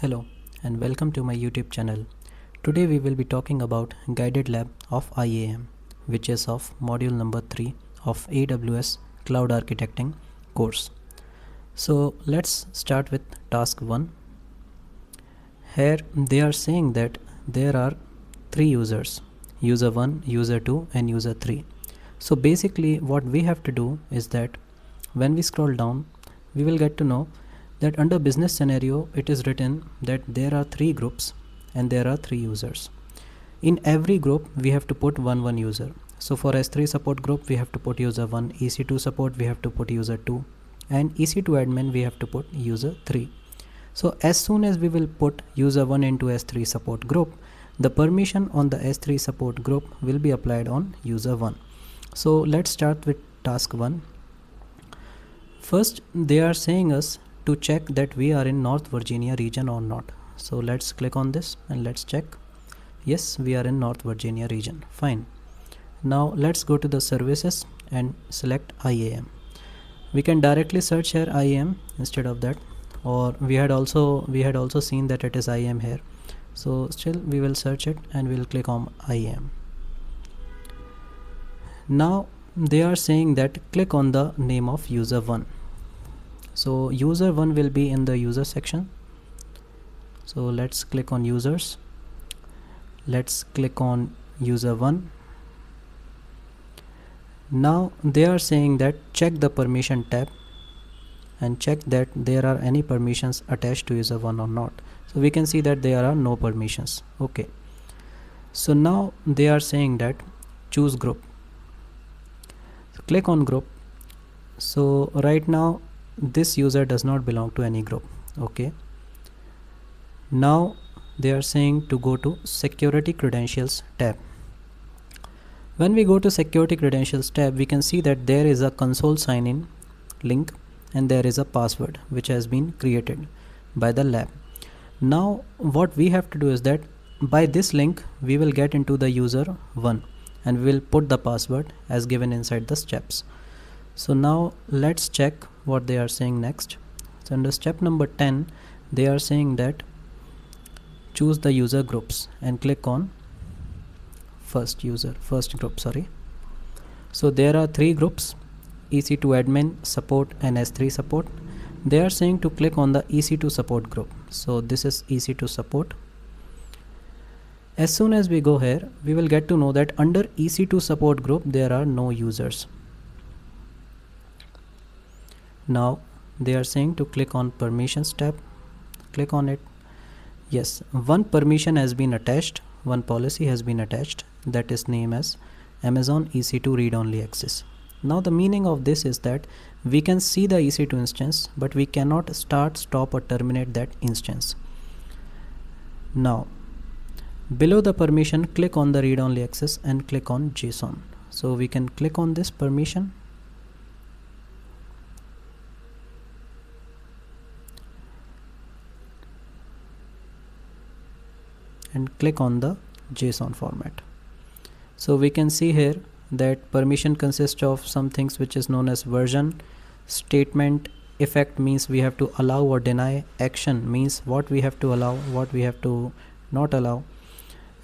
Hello and welcome to my YouTube channel. Today we will be talking about guided lab of IAM, which is of module number 3 of AWS Cloud Architecting course. So let's start with task 1. Here they are saying that there are 3 users, user 1, user 2 and user 3. So basically what we have to do is that when we scroll down, we will get to know that under business scenario it is written that there are 3 groups and there are 3 users. In every group we have to put one user. So for S3 support group we have to put user 1, EC2 support we have to put user 2 and EC2 admin we have to put user 3. So as soon as we will put user 1 into S3 support group, the permission on the S3 support group will be applied on user 1. So let's start with task 1. First they are saying us to check that we are in North Virginia region or not. So let's click on this and let's check. Yes, we are in North Virginia region. Fine. Now let's go to the services and select IAM. We can directly search here IAM instead of that, or we had also seen that it is IAM here. So still we will search it and we will click on IAM. Now they are saying that click on the name of user 1. So user 1 will be in the user section. So let's click on users. Let's click on user 1. Now they are saying that check the permission tab and check that there are any permissions attached to user 1 or not. So we can see that there are no permissions. Okay. So now they are saying that choose group. So click on group. So right now this user does not belong to any group. Okay. Now they are saying to go to security credentials tab. When we go to security credentials tab, we can see that there is a console sign in link and there is a password which has been created by the lab. Now what we have to do is that by this link we will get into the user 1 and we will put the password as given inside the steps. So now let's check what they are saying next. So under step number 10 they are saying that choose the user groups and click on first group. So there are 3 groups, EC2 admin, support and S3 support. They are saying to click on the EC2 support group. So this is EC2 support. As soon as we go here, we will get to know that under EC2 support group there are no users. Now they are saying to click on permissions tab. Click on it. Yes, one permission has been attached, one policy has been attached, that is named as Amazon EC2 read-only access. Now the meaning of this is that we can see the EC2 instance, but we cannot start, stop or terminate that instance. Now below the permission, click on the read-only access and click on JSON. So we can click on this permission and click on the JSON format. So we can see here that permission consists of some things which is known as version, statement, effect means we have to allow or deny, action means what we have to allow, what we have to not allow,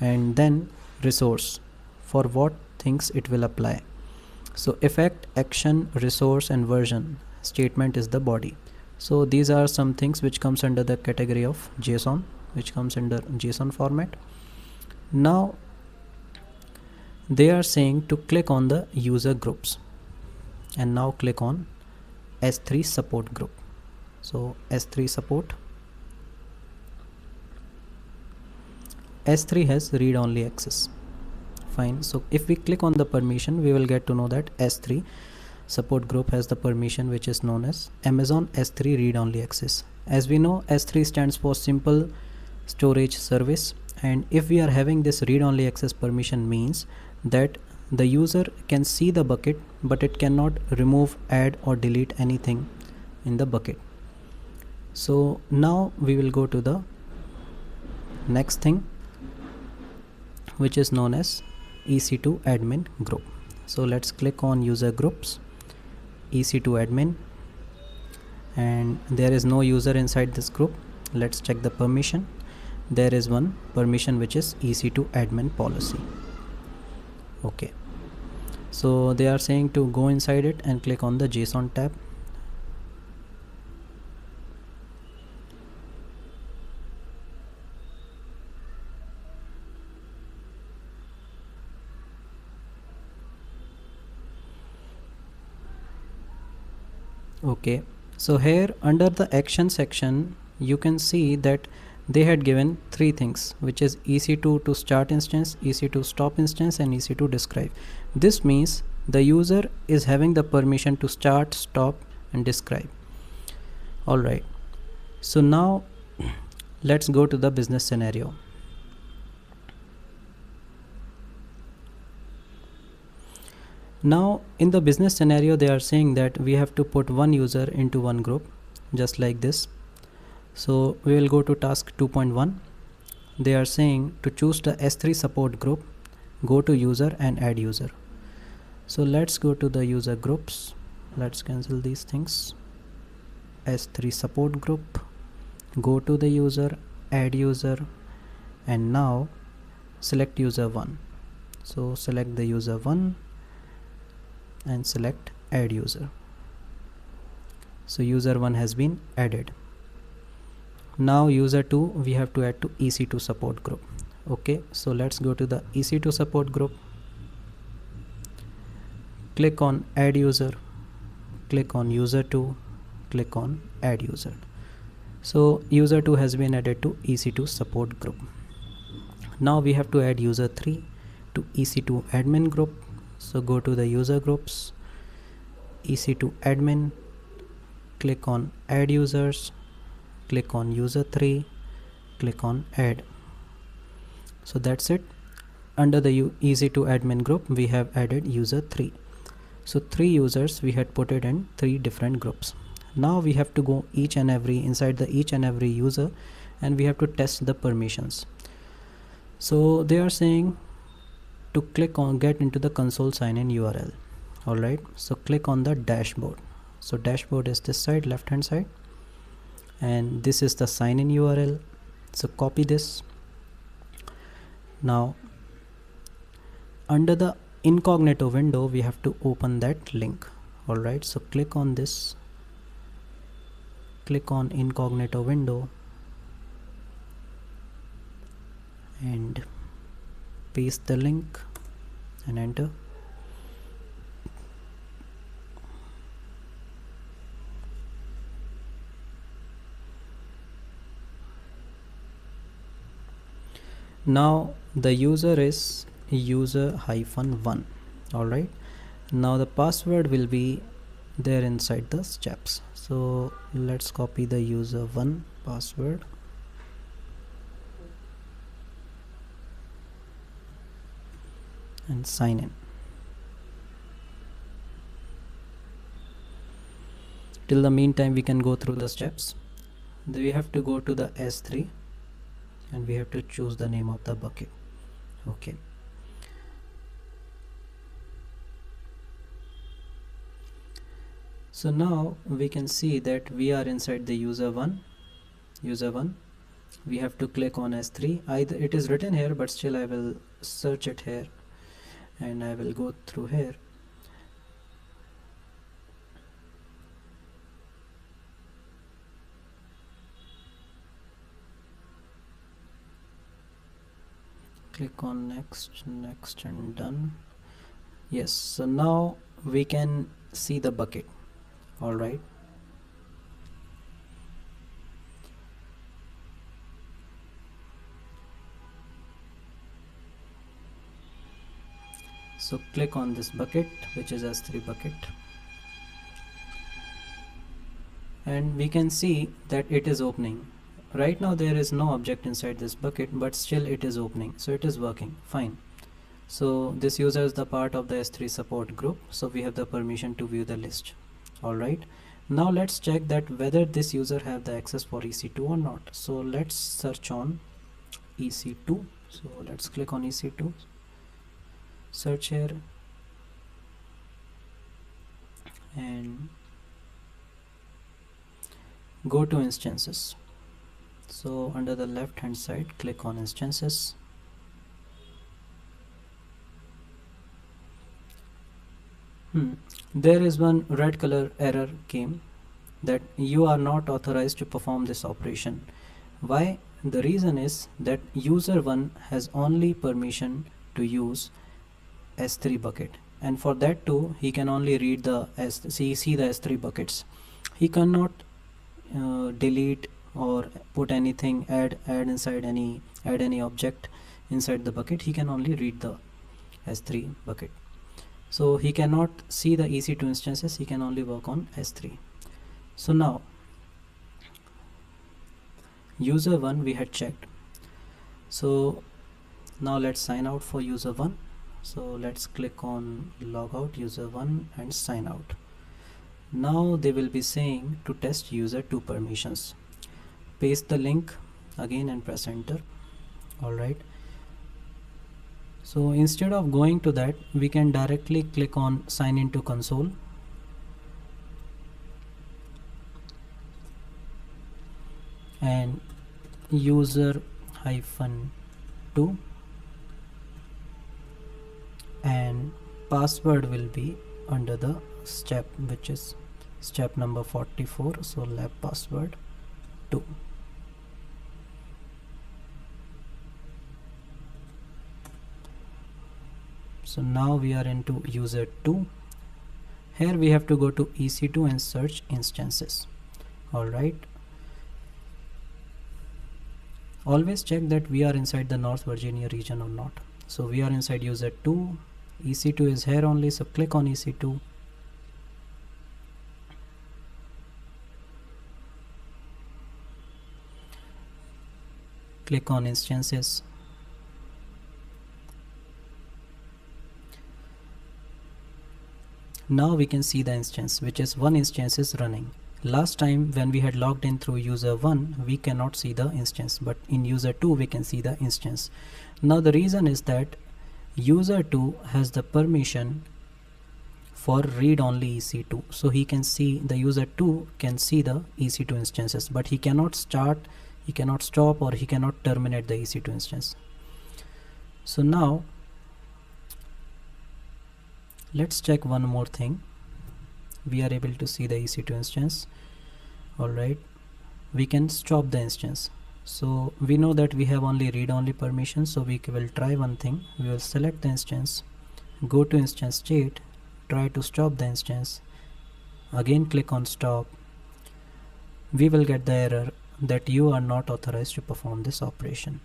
and then resource, for what things it will apply. So effect, action, resource and version, statement is the body. So these are some things which comes under the category of JSON, which comes under JSON format. Now they are saying to click on the user groups and now click on S3 support group. So S3 support, S3 has read-only access. Fine. So if we click on the permission, we will get to know that S3 support group has the permission which is known as Amazon S3 read-only access. As we know, S3 stands for simple storage service, and if we are having this read-only access permission means that the user can see the bucket but it cannot remove, add or delete anything in the bucket. So now we will go to the next thing which is known as EC2 admin group. So let's click on user groups, EC2 admin, and there is no user inside this group. let's check the permission. There is one permission which is EC2 admin policy. Okay, so they are saying to go inside it and click on the JSON tab. Okay, so here under the action section you can see that they had given three things, which is EC2 to start instance, EC2 stop instance, and EC2 describe. This means the user is having the permission to start, stop, and describe. Alright, so now let's go to the business scenario. Now in the business scenario they are saying that we have to put one user into one group, just like this. So we will go to task 2.1. They are saying to choose the S3 support group, go to user and add user. So let's go to the user groups. Let's cancel these things. S3 support group, go to the user, add user, and now select user 1. So select the user 1 and select add user. So user 1 has been added. Now user 2 we have to add to EC2 support group. Okay, so let's go to the EC2 support group, click on add user, click on user 2, click on add user. So user 2 has been added to EC2 support group. Now we have to add user 3 to EC2 admin group. So go to the user groups, EC2 admin, click on add users, click on user 3, click on add. So that's it. Under the EC2 admin group we have added user 3. So 3 users we had put it in 3 different groups. Now we have to go inside the each and every user, and we have to test the permissions. So they are saying to click on get into the console sign-in URL. Alright, so click on the dashboard. So dashboard is this side, left hand side, and this is the sign-in URL. So copy this. Now under the incognito window we have to open that link. Alright, so click on this, click on incognito window and paste the link and enter. Now the user is user-1. Alright, now the password will be there inside the steps. So let's copy the user1 password and sign in. Till the meantime we can go through the steps. We have to go to the S3 and we have to choose the name of the bucket. Okay, so now we can see that we are inside the user 1. We have to click on S3. Either it is written here, but still I will search it here and I will go through here. Click on next and done. Yes, so now we can see the bucket. Alright, so click on this bucket, which is S3 bucket, and we can see that it is opening. Right now there is no object inside this bucket, but still it is opening, so it is working fine. So this user is the part of the S3 support group, so we have the permission to view the list. Alright, now let's check that whether this user have the access for EC2 or not. So let's search on EC2. So let's click on EC2, search here, and go to instances. So under the left hand side, click on instances. There is one red color error came that you are not authorized to perform this operation. Why? The reason is that user 1 has only permission to use S3 bucket, and for that too he can only read the see the S3 buckets. He cannot delete or put anything, add any object inside the bucket. He can only read the S3 bucket. So he cannot see the EC2 instances, he can only work on S3. So now user 1 we had checked. So now let's sign out for user 1. So let's click on logout user 1 and sign out. Now they will be saying to test user 2 permissions. Paste the link again and press enter. Alright. So instead of going to that, we can directly click on sign into console. And user -2 and password will be under the step, which is step number 44. So lab password 2. So now we are into user 2. Here we have to go to EC2 and search instances. Alright. Always check that we are inside the North Virginia region or not. So we are inside user 2. EC2 is here only, so click on EC2. Click on instances. Now we can see the instance, which is one instance is running. Last time when we had logged in through user 1, we cannot see the instance, but in user 2 we can see the instance. Now the reason is that user 2 has the permission for read only EC2, so he can see, the user 2 can see the EC2 instances, but he cannot start, he cannot stop, or he cannot terminate the EC2 instance. So now let's check one more thing. We are able to see the EC2 instance. Alright, we can stop the instance. So we know that we have only read only permission, so we will try one thing. We will select the instance, go to instance state, try to stop the instance, again click on stop. We will get the error that you are not authorized to perform this operation.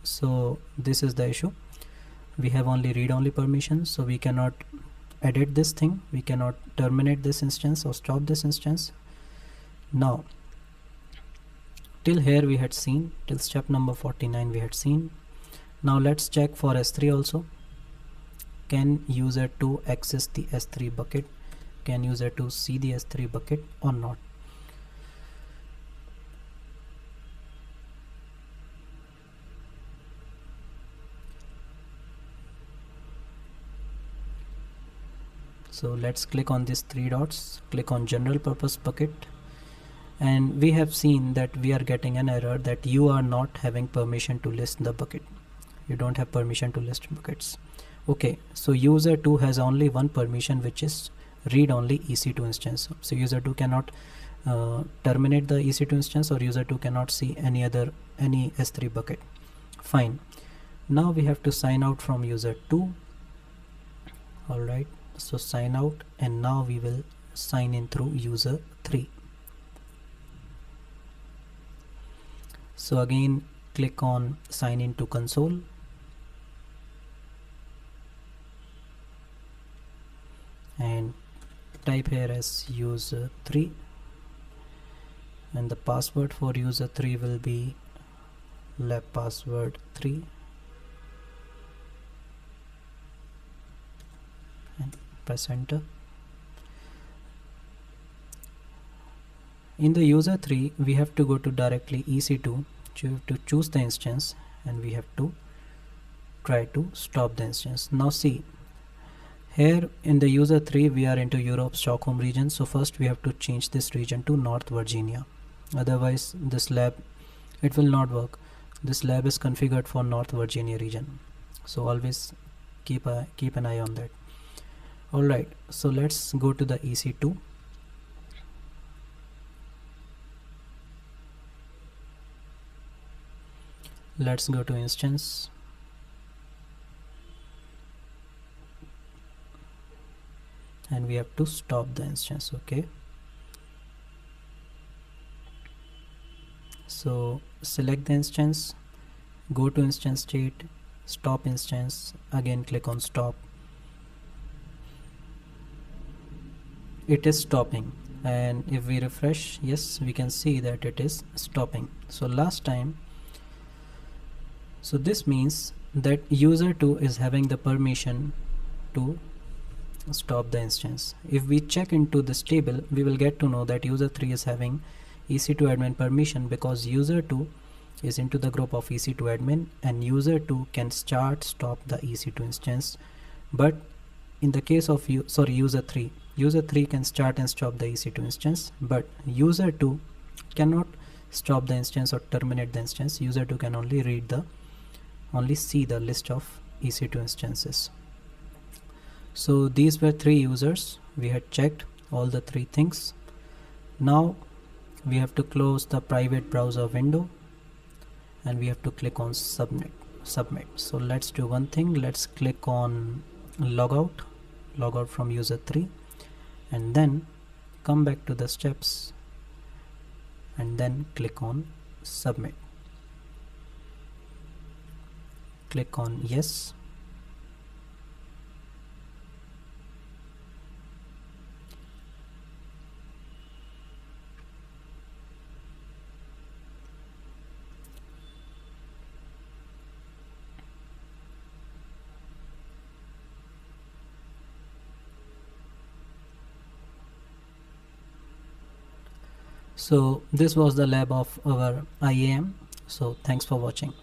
So this is the issue. We have only read only permission, so we cannot edit this thing, we cannot terminate this instance or stop this instance. Now till here we had seen, till step number 49 we had seen. Now let's check for S3 also. Can user 2 access the S3 bucket? Can user 2 see the S3 bucket or not? So let's click on these three dots, click on general purpose bucket, and we have seen that we are getting an error that you are not having permission to list the bucket. You don't have permission to list buckets. Okay, so user 2 has only one permission, which is read only EC2 instance. So user 2 cannot terminate the EC2 instance, or user 2 cannot see any S3 bucket. Fine. Now we have to sign out from user 2. Alright. So sign out, and now we will sign in through user 3. So again click on sign into console, and type here as user 3, and the password for user 3 will be lab password 3, and press enter. In the user 3 we have to go to directly EC2, to choose the instance, and we have to try to stop the instance. Now see, here in the user 3 we are into Europe Stockholm region, so first we have to change this region to North Virginia, otherwise this lab it will not work. This lab is configured for North Virginia region, so always keep an eye on that. Alright, so let's go to the EC2. Let's go to instance. And we have to stop the instance. Okay, so select the instance, go to instance state, stop instance, again click on stop. It is stopping, and if we refresh, yes, we can see that it is stopping. So last time, so this means that user 2 is having the permission to stop the instance. If we check into this table, we will get to know that user 3 is having EC2 admin permission, because user 2 is into the group of EC2 admin, and user 2 can stop the EC2 instance. But in the case of user 3 can start and stop the EC2 instance, but user 2 cannot stop the instance or terminate the instance. User 2 can only see the list of EC2 instances. So these were 3 users. We had checked all the 3 things. Now we have to close the private browser window, and we have to click on submit. So let's do one thing. Let's click on log out from user 3, and then come back to the steps, and then click on submit. Click on yes. So this was the lab of our IAM. So thanks for watching.